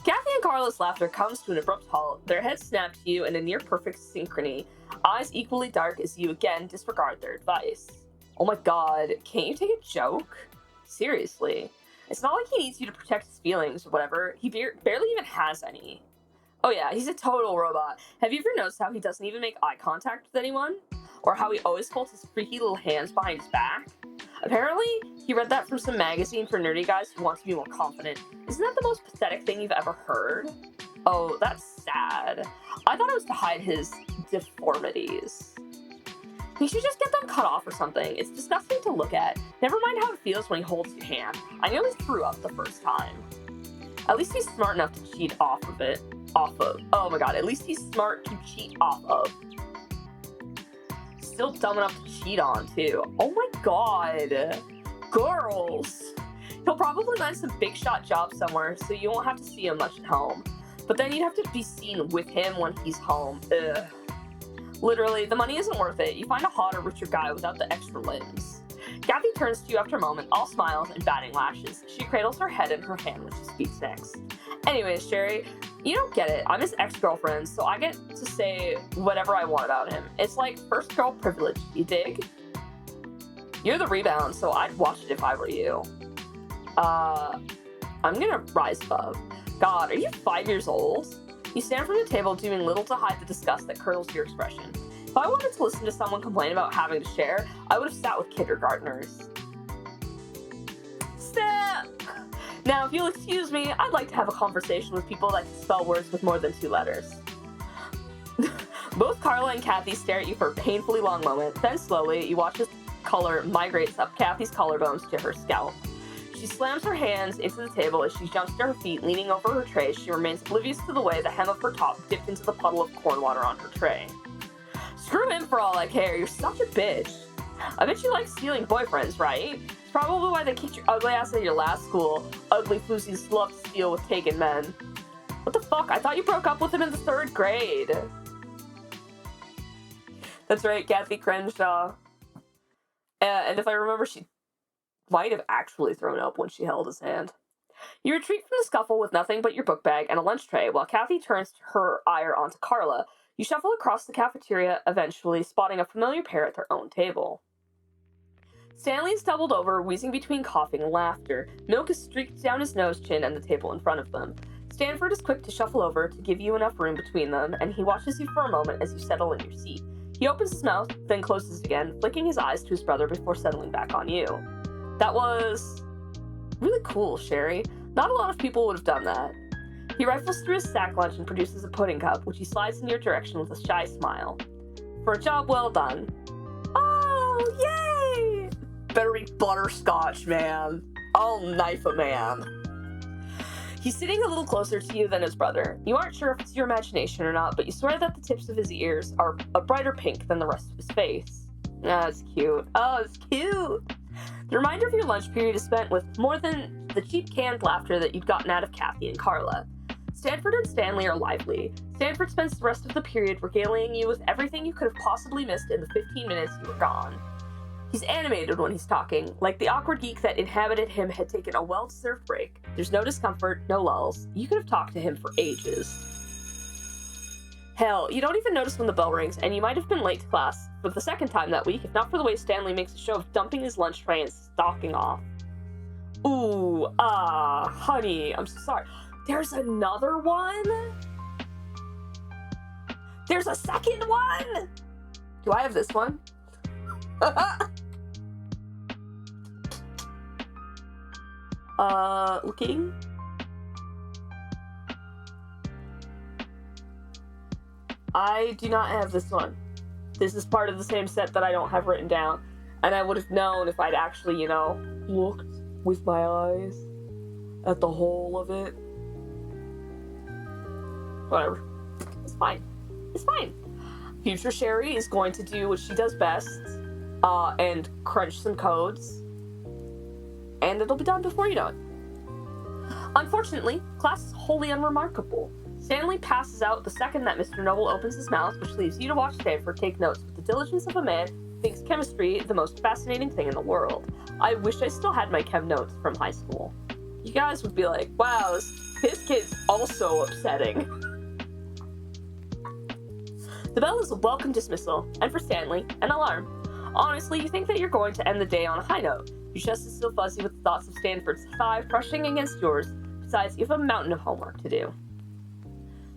Kathy and Carla's laughter comes to an abrupt halt. Their heads snap to you in a near-perfect synchrony. Eyes equally dark as you again disregard their advice. Oh my god, can't you take a joke? Seriously. It's not like he needs you to protect his feelings or whatever. He barely even has any. Oh yeah, he's a total robot. Have you ever noticed how he doesn't even make eye contact with anyone? Or how he always folds his freaky little hands behind his back? Apparently, he read that from some magazine for nerdy guys who want to be more confident. Isn't that the most pathetic thing you've ever heard? Oh, that's sad. I thought it was to hide his deformities. He should just get them cut off or something. It's disgusting to look at. Never mind how it feels when he holds your hand. I nearly threw up the first time. At least he's smart enough to cheat off of. Oh my god, at least he's smart to cheat off of. Still dumb enough to cheat on, too. Oh my god. Girls. He'll probably land some big shot job somewhere, so you won't have to see him much at home. But then you'd have to be seen with him when he's home. Ugh. Literally, the money isn't worth it. You find a hotter, richer guy without the extra limbs. Kathy turns to you after a moment, all smiles and batting lashes. She cradles her head in her hand when she speaks next. Anyways, Sherry, you don't get it. I'm his ex-girlfriend, so I get to say whatever I want about him. It's like first girl privilege, you dig? You're the rebound, so I'd watch it if I were you. I'm gonna rise above. God, are you 5 years old? You stand from the table doing little to hide the disgust that curdles your expression. If I wanted to listen to someone complain about having to share, I would have sat with kindergartners. Snap! Now, if you'll excuse me, I'd like to have a conversation with people that can spell words with more than 2 letters. Both Carla and Kathy stare at you for a painfully long moment, then slowly, you watch as color migrates up Kathy's collarbones to her scalp. She slams her hands into the table as she jumps to her feet, leaning over her tray. She remains oblivious to the way the hem of her top dipped into the puddle of corn water on her tray. Screw him for all I care, you're such a bitch. I bet you like stealing boyfriends, right? It's probably why they kicked your ugly ass at your last school. Ugly floozies love to steal with taken men. What the fuck? I thought you broke up with him in the 3rd grade. That's right, Kathy Crenshaw. And if I remember, she might have actually thrown up when she held his hand. You retreat from the scuffle with nothing but your book bag and a lunch tray, while Kathy turns her ire onto Carla. You shuffle across the cafeteria, eventually spotting a familiar pair at their own table. Stanley is doubled over, wheezing between coughing and laughter. Milk is streaked down his nose chin and the table in front of them. Stanford is quick to shuffle over to give you enough room between them, and he watches you for a moment as you settle in your seat. He opens his mouth, then closes it again, flicking his eyes to his brother before settling back on you. That was really cool, Sherry. Not a lot of people would have done that. He rifles through his sack lunch and produces a pudding cup, which he slides in your direction with a shy smile. For a job well done. Oh, yay! Better be butterscotch, man. I'll knife a man. He's sitting a little closer to you than his brother. You aren't sure if it's your imagination or not, but you swear that the tips of his ears are a brighter pink than the rest of his face. Ah, it's cute. Oh, it's cute! The reminder of your lunch period is spent with more than the cheap canned laughter that you'd gotten out of Kathy and Carla. Stanford and Stanley are lively. Stanford spends the rest of the period regaling you with everything you could have possibly missed in the 15 minutes you were gone. He's animated when he's talking, like the awkward geek that inhabited him had taken a well-deserved break. There's no discomfort, no lulls. You could have talked to him for ages. Hell, you don't even notice when the bell rings, and you might have been late to class for the second time that week, if not for the way Stanley makes a show of dumping his lunch tray and stalking off. Ooh, honey, I'm so sorry. There's another one? There's a second one? Do I have this one? Looking. I do not have this one. This is part of the same set that I don't have written down. And I would have known if I'd actually, looked with my eyes at the whole of it. Whatever. It's fine. It's fine. Future Sherry is going to do what she does best, and crunch some codes. And it'll be done before you know it. Unfortunately, class is wholly unremarkable. Stanley passes out the second that Mr. Noble opens his mouth, which leaves you to watch Stanford take notes with the diligence of a man who thinks chemistry the most fascinating thing in the world. I wish I still had my chem notes from high school. You guys would be like, wow, this kid's also upsetting. The bell is a welcome dismissal, and for Stanley, an alarm. Honestly, you think that you're going to end the day on a high note. Your chest is still fuzzy with the thoughts of Stanford's thigh brushing against yours. Besides, you have a mountain of homework to do.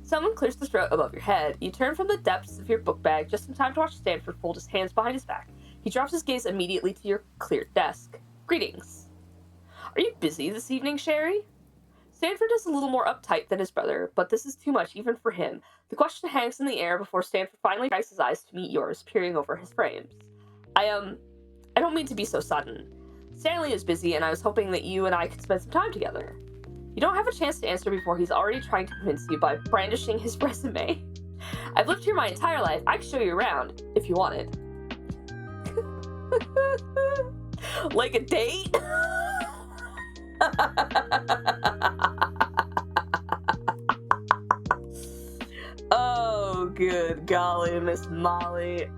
Someone clears the throat above your head. You turn from the depths of your book bag just in time to watch Stanford fold his hands behind his back. He drops his gaze immediately to your cleared desk. Greetings. Are you busy this evening, Sherry? Stanford is a little more uptight than his brother, but this is too much even for him. The question hangs in the air before Stanford finally raises his eyes to meet yours, peering over his frames. I don't mean to be so sudden. Stanley is busy, and I was hoping that you and I could spend some time together. You don't have a chance to answer before he's already trying to convince you by brandishing his resume. I've lived here my entire life. I could show you around, if you wanted. Like a date? Oh, good golly, Miss Molly.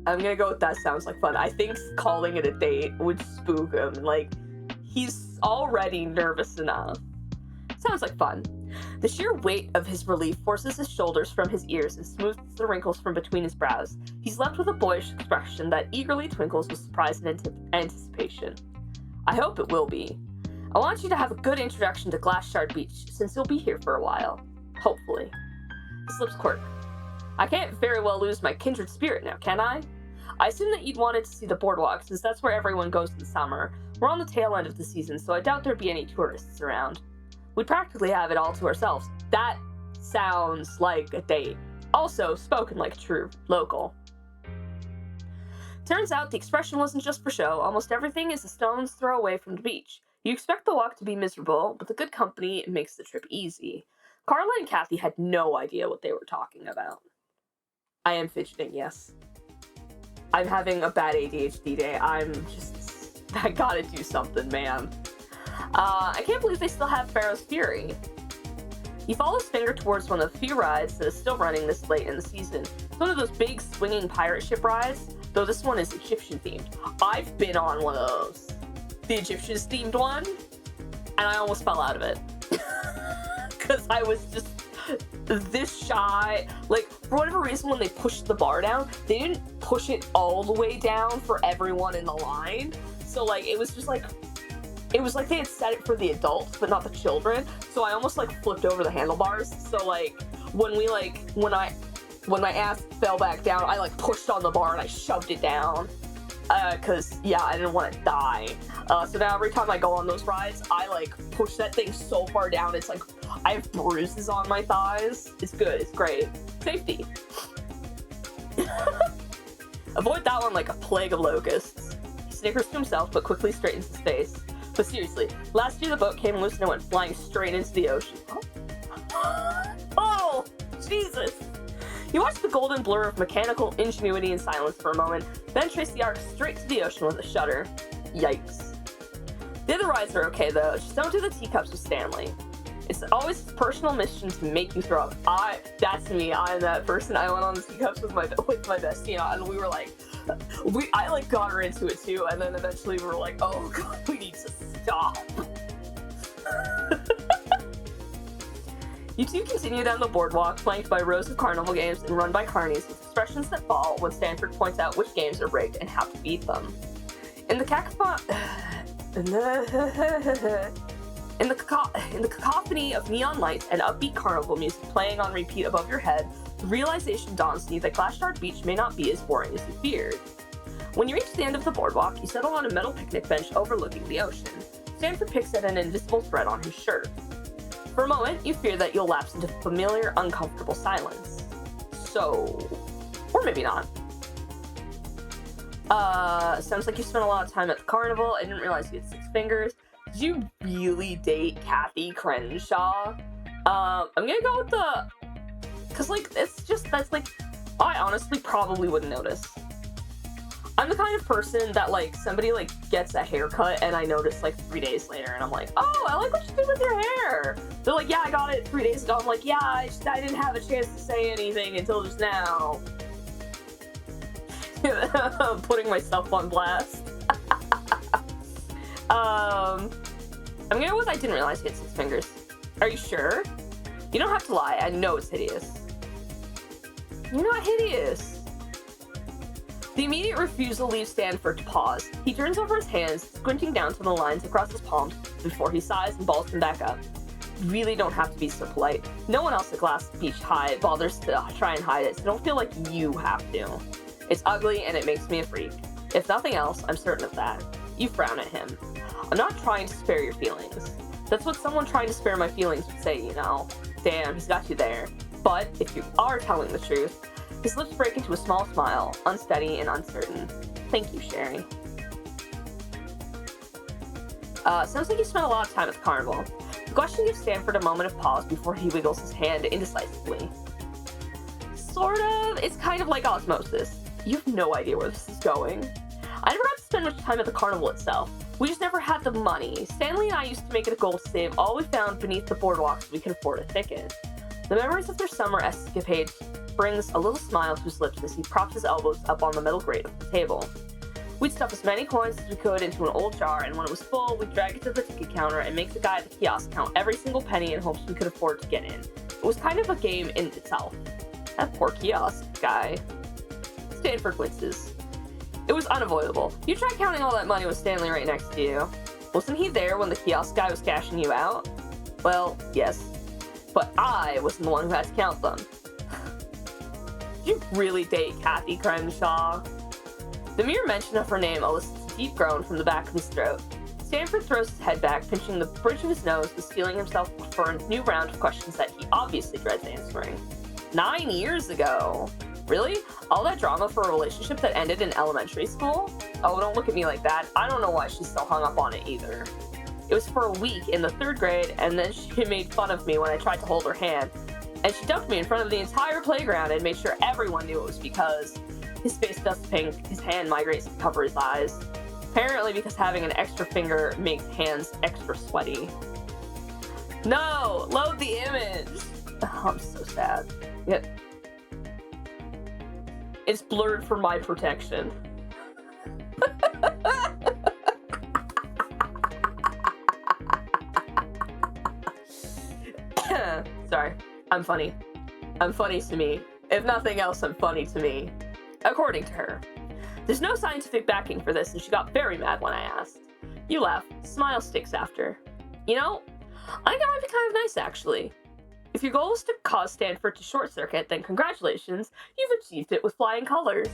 I'm gonna go with that sounds like fun. I think calling it a date would spook him. Like, he's already nervous enough. Sounds like fun. The sheer weight of his relief forces his shoulders from his ears and smooths the wrinkles from between his brows. He's left with a boyish expression that eagerly twinkles with surprise and anticipation. I hope it will be. I want you to have a good introduction to Glass Shard Beach, since you'll be here for a while. Hopefully. His lips quirk. I can't very well lose my kindred spirit now, can I? I assume that you'd wanted to see the boardwalk, since that's where everyone goes in the summer. We're on the tail end of the season, so I doubt there'd be any tourists around. We'd practically have it all to ourselves. That sounds like a date. Also, spoken like a true local. Turns out the expression wasn't just for show. Almost everything is a stone's throw away from the beach. You expect the walk to be miserable, but the good company makes the trip easy. Carla and Kathy had no idea what they were talking about. I am fidgeting, yes. I'm having a bad ADHD day. I gotta do something, man. I can't believe they still have Pharaoh's Fury. He follows finger towards one of the few rides that is still running this late in the season. It's one of those big swinging pirate ship rides, though this one is Egyptian themed. I've been on one of those, the Egyptian themed one, and I almost fell out of it because I was just this shy. Like, for whatever reason, when they pushed the bar down, they didn't push it all the way down for everyone in the line. So like, it was just like, it was like they had set it for the adults but not the children. So I almost like flipped over the handlebars. So like, when my ass fell back down, I like pushed on the bar and I shoved it down. Cause yeah, I didn't want to die. So now every time I go on those rides, I like push that thing so far down, it's like, I have bruises on my thighs. It's good, it's great. Safety. Avoid that one like a plague of locusts. He snickers to himself, but quickly straightens his face. But seriously, last year the boat came loose and it went flying straight into the ocean. Oh, Jesus! You watch the golden blur of mechanical ingenuity in silence for a moment, then trace the arc straight to the ocean with a shudder. Yikes. The other rides are okay though, just don't do the teacups with Stanley. It's always his personal mission to make you throw up. That's me, I'm that person. I went on the teacups with my bestie, and we were like, I like got her into it too, and then eventually we were like, oh god, we need to stop. You two continue down the boardwalk, flanked by rows of carnival games and run by carnies with expressions that fall when Stanford points out which games are rigged and how to beat them. In the cacophony of neon lights and upbeat carnival music playing on repeat above your head, the realization dawns on you that Glashard Beach may not be as boring as you feared. When you reach the end of the boardwalk, you settle on a metal picnic bench overlooking the ocean. Stanford picks at an invisible thread on his shirt. For a moment, you fear that you'll lapse into familiar, uncomfortable silence. So, or maybe not. Sounds like you spent a lot of time at the carnival. I didn't realize you had 6 fingers. Did you really date Kathy Crenshaw? I'm gonna go with the... Cause like, that's like, I honestly probably wouldn't notice. I'm the kind of person that like, somebody like gets a haircut and I notice like 3 days later and I'm like, oh, I like what you did with your hair. They're like, yeah, I got it 3 days ago. I'm like, yeah, I didn't have a chance to say anything until just now. Putting myself on blast. I'm gonna go with I didn't realize he had 6 fingers. Are you sure? You don't have to lie. I know it's hideous. You're not hideous. The immediate refusal leaves Stanford to pause. He turns over his hands, squinting down to the lines across his palms before he sighs and balls them back up. You really don't have to be so polite. No one else at Glass Beach High bothers to try and hide it, so don't feel like you have to. It's ugly and it makes me a freak. If nothing else, I'm certain of that. You frown at him. I'm not trying to spare your feelings. That's what someone trying to spare my feelings would say, you know. Damn, he's got you there. But if you are telling the truth, his lips break into a small smile, unsteady and uncertain. Thank you, Sherry. Sounds like you spent a lot of time at the carnival. The question gives Stanford a moment of pause before he wiggles his hand indecisively. Sort of. It's kind of like osmosis. You have no idea where this is going. I never got to spend much time at the carnival itself. We just never had the money. Stanley and I used to make it a goal to save all we found beneath the boardwalk so we could afford a ticket. The memories of their summer escapade brings a little smile to his lips as he props his elbows up on the metal grate of the table. We'd stuff as many coins as we could into an old jar, and when it was full, we'd drag it to the ticket counter and make the guy at the kiosk count every single penny in hopes we could afford to get in. It was kind of a game in itself. That poor kiosk guy. Stanford winces. It was unavoidable. You tried counting all that money with Stanley right next to you. Wasn't he there when the kiosk guy was cashing you out? Well, yes. But I wasn't the one who had to count them. Did you really date Kathy Crenshaw? The mere mention of her name elicits a deep groan from the back of his throat. Stanford throws his head back, pinching the bridge of his nose, and steeling himself for a new round of questions that he obviously dreads answering. 9 years ago? Really? All that drama for a relationship that ended in elementary school? Oh, don't look at me like that. I don't know why she's so hung up on it either. It was for a week in the 3rd grade, and then she made fun of me when I tried to hold her hand. And she dumped me in front of the entire playground and made sure everyone knew it was because his face does pink, his hand migrates to cover his eyes. Apparently because having an extra finger makes hands extra sweaty. No! Load the image! Oh, I'm so sad. Yep. It's blurred for my protection. Sorry, I'm funny. I'm funny to me. If nothing else, I'm funny to me. According to her. There's no scientific backing for this, and she got very mad when I asked. You laugh. Smile sticks after. You know, I think that might be kind of nice, actually. If your goal is to cause Stanford to short circuit, then congratulations, you've achieved it with flying colors.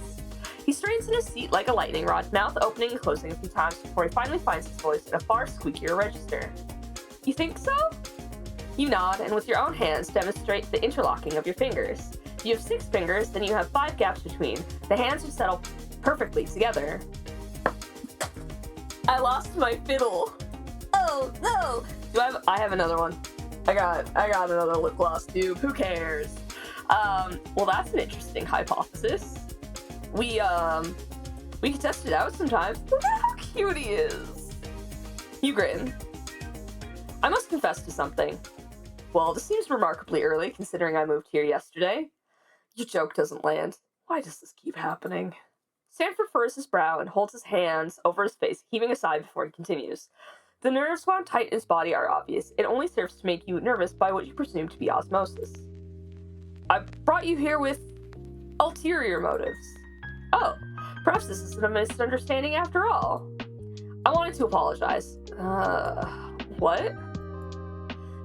He strains in his seat like a lightning rod, mouth opening and closing a few times before he finally finds his voice in a far squeakier register. You think so? You nod, and with your own hands demonstrate the interlocking of your fingers. If you have 6 fingers, then you have 5 gaps between. The hands would settle perfectly together. I lost my fiddle. Oh no! I have another one. I got another lip gloss tube. Who cares? Well, that's an interesting hypothesis. We can test it out sometime. Look at how cute he is. You grin. I must confess to something. Well, this seems remarkably early, considering I moved here yesterday. Your joke doesn't land. Why does this keep happening? Stanford furrows his brow and holds his hands over his face, heaving a sigh before he continues. The nerves wound tight in his body are obvious. It only serves to make you nervous by what you presume to be osmosis. I brought you here with ulterior motives. Oh, perhaps this isn't a misunderstanding after all. I wanted to apologize. What?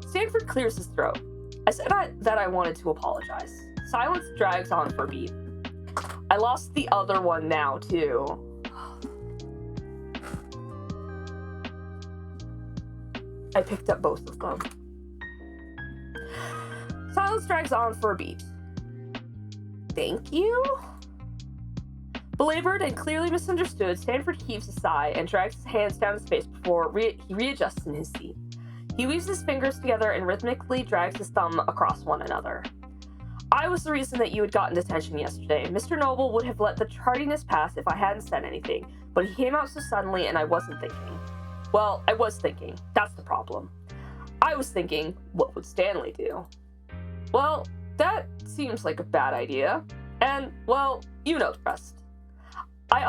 Stanford clears his throat. I said that I wanted to apologize. Silence drags on for a beat. I lost the other one now, too. I picked up both of them. Silence drags on for a beat. Thank you? Belabored and clearly misunderstood, Stanford heaves a sigh and drags his hands down his face before he readjusts in his seat. He weaves his fingers together and rhythmically drags his thumb across one another. I was the reason that you had gotten detention yesterday. Mr. Noble would have let the tardiness pass if I hadn't said anything, but he came out so suddenly and I wasn't thinking. Well, I was thinking. That's the problem. I was thinking, what would Stanley do? Well, that seems like a bad idea. And, well, you know the rest. I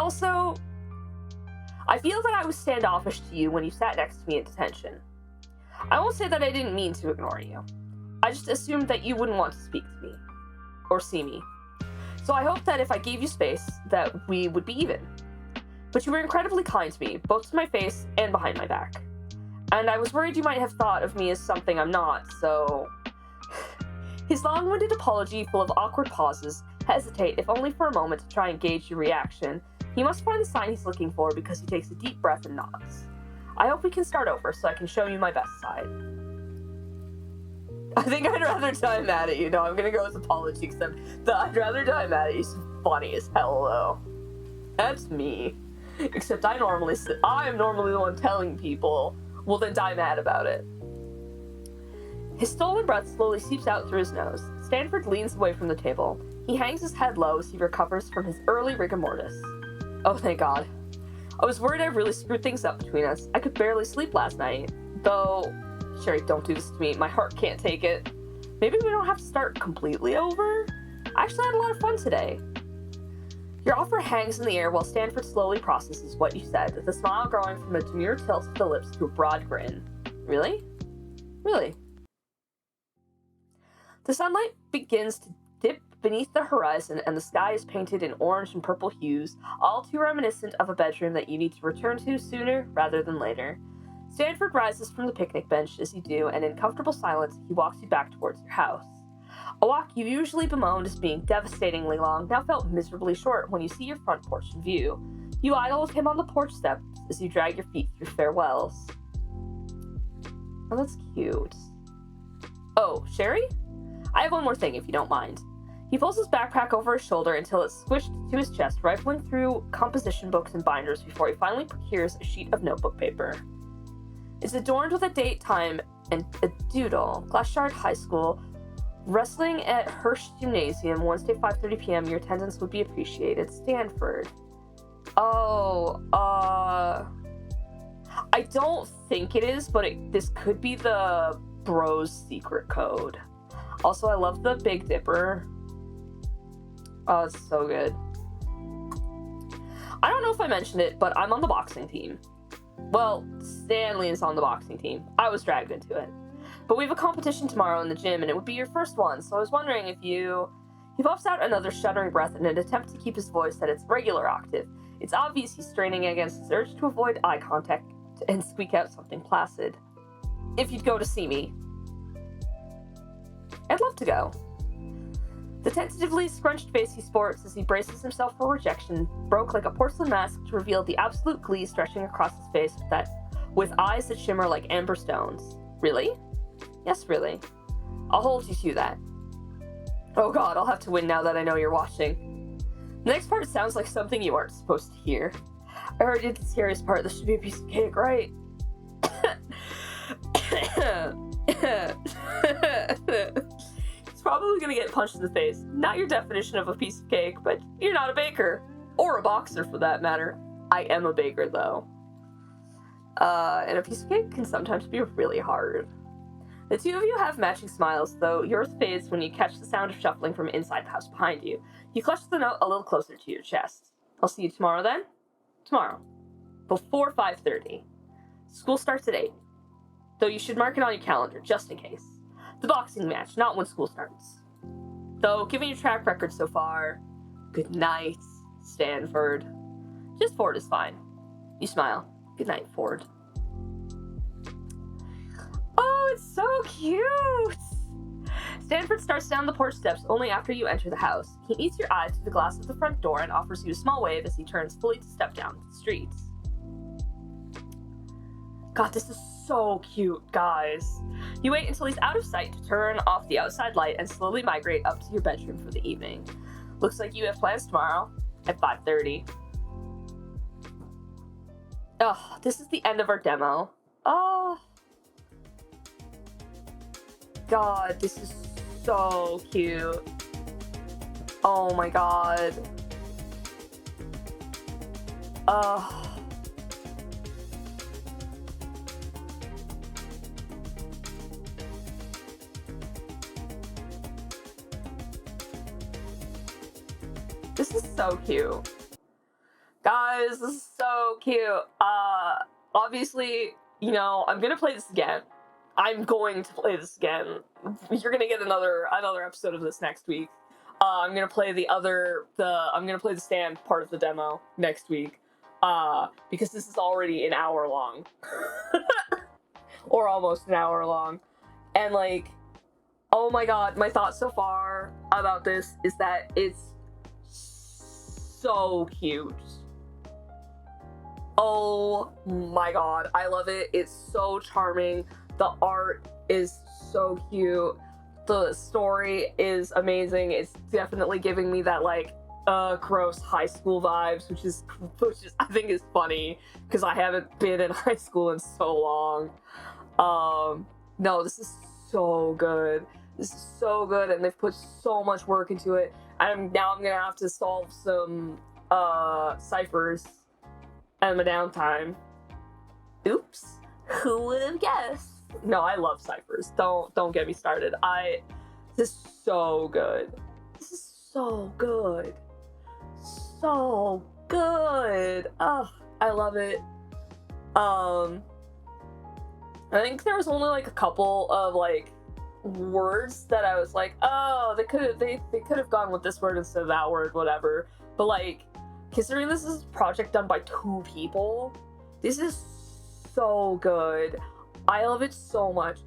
feel that I was standoffish to you when you sat next to me in detention. I won't say that I didn't mean to ignore you. I just assumed that you wouldn't want to speak to me. Or see me. So I hoped that if I gave you space, that we would be even. But you were incredibly kind to me, both to my face and behind my back. And I was worried you might have thought of me as something I'm not, so... His long-winded apology, full of awkward pauses, hesitate if only for a moment to try and gauge your reaction. He must find the sign he's looking for because he takes a deep breath and nods. I hope we can start over so I can show you my best side. I think I'd rather die mad at you. No, I'm gonna go with apology, except the I'd rather die mad at you is funny as hell, though. That's me. Except I'm normally the one telling people, well then die mad about it. His stolen breath slowly seeps out through his nose. Stanford leans away from the table. He hangs his head low as he recovers from his early rigor mortis. Oh, thank God. I was worried I really screwed things up between us. I could barely sleep last night. Though, Sherry, don't do this to me. My heart can't take it. Maybe we don't have to start completely over? I actually had a lot of fun today. Your offer hangs in the air while Stanford slowly processes what you said, with a smile growing from a demure tilt of the lips to a broad grin. Really? Really? The sunlight begins to dip beneath the horizon, and the sky is painted in orange and purple hues, all too reminiscent of a bedroom that you need to return to sooner rather than later. Stanford rises from the picnic bench as you do, and in comfortable silence, he walks you back towards your house. A walk you usually bemoaned as being devastatingly long now felt miserably short when you see your front porch in view. You idle with him on the porch steps as you drag your feet through farewells. Oh, that's cute. Oh, Sherry? I have one more thing, if you don't mind. He pulls his backpack over his shoulder until it's squished to his chest, rifling through composition books and binders before he finally procures a sheet of notebook paper. It's adorned with a date, time, and a doodle. Glasshard High School. Wrestling at Hirsch Gymnasium, Wednesday, 5:30 p.m. Your attendance would be appreciated. Stanford. Oh, I don't think it is, but this could be the bros secret code. Also, I love the Big Dipper. Oh, it's so good. I don't know if I mentioned it, but I'm on the boxing team. Well, Stanley is on the boxing team. I was dragged into it. But we have a competition tomorrow in the gym, and it would be your first one, so I was wondering if you... He puffs out another shuddering breath in an attempt to keep his voice at its regular octave. It's obvious he's straining against his urge to avoid eye contact and squeak out something placid. If you'd go to see me. I'd love to go. The tentatively scrunched face he sports as he braces himself for rejection broke like a porcelain mask to reveal the absolute glee stretching across his face with eyes that shimmer like amber stones. Really? Yes, really. I'll hold you to that. Oh god, I'll have to win now that I know you're watching. The next part sounds like something you aren't supposed to hear. I already did the scariest part. This should be a piece of cake, right? He's probably gonna get punched in the face. Not your definition of a piece of cake, but you're not a baker. Or a boxer, for that matter. I am a baker, though. And a piece of cake can sometimes be really hard. The two of you have matching smiles, though yours fades when you catch the sound of shuffling from inside the house behind you. You clutch the note a little closer to your chest. I'll see you tomorrow, then? Tomorrow. Before 5:30. School starts at 8. Though you should mark it on your calendar, just in case. The boxing match, not when school starts. Though, given your track record so far, good night, Stanford. Just Ford is fine. You smile. Good night, Ford. Oh, it's so cute! Stanford starts down the porch steps only after you enter the house. He meets your eye through the glass of the front door and offers you a small wave as he turns fully to step down the street. God, this is so cute, guys. You wait until he's out of sight to turn off the outside light and slowly migrate up to your bedroom for the evening. Looks like you have plans tomorrow at 5:30. Oh, this is the end of our demo. Oh. God, this is so cute. Oh my god. This is so cute. Guys, this is so cute. Obviously, you know, I'm gonna play this again. I'm going to play this again. You're gonna get another episode of this next week. I'm gonna play I'm gonna play the stand part of the demo next week. Because this is already an hour long. Or almost an hour long. And like, oh my god, my thoughts so far about this is that it's so cute. Oh my god, I love it. It's so charming. The art is so cute. The story is amazing. It's definitely giving me that like gross high school vibes, which is I think is funny because I haven't been in high school in so long. No, this is so good. This is so good, and they've put so much work into it. Now I'm gonna have to solve some ciphers at my downtime. Oops. Who would have guessed? No, I love ciphers. Don't get me started. This is so good. This is so good. So good. Oh, I love it. I think there was only like a couple of like words that I was like, oh, they could have gone with this word instead of that word, whatever. But like, considering this is a project done by 2 people, this is so good. I love it so much.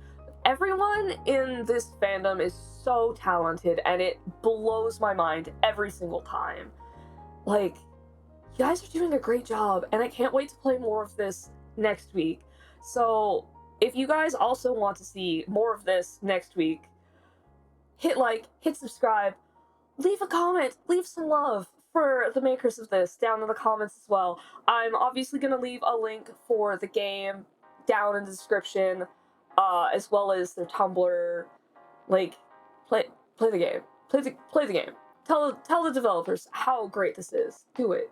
Everyone in this fandom is so talented, and it blows my mind every single time. Like, you guys are doing a great job, and I can't wait to play more of this next week. So, if you guys also want to see more of this next week, hit like, hit subscribe, leave a comment, leave some love for the makers of this down in the comments as well. I'm obviously going to leave a link for the game down in the description, as well as their Tumblr. Like, play the game. Play the game. Tell the developers how great this is. Do it.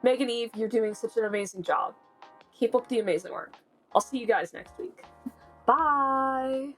Megan Eve, you're doing such an amazing job. Keep up the amazing work. I'll see you guys next week. Bye!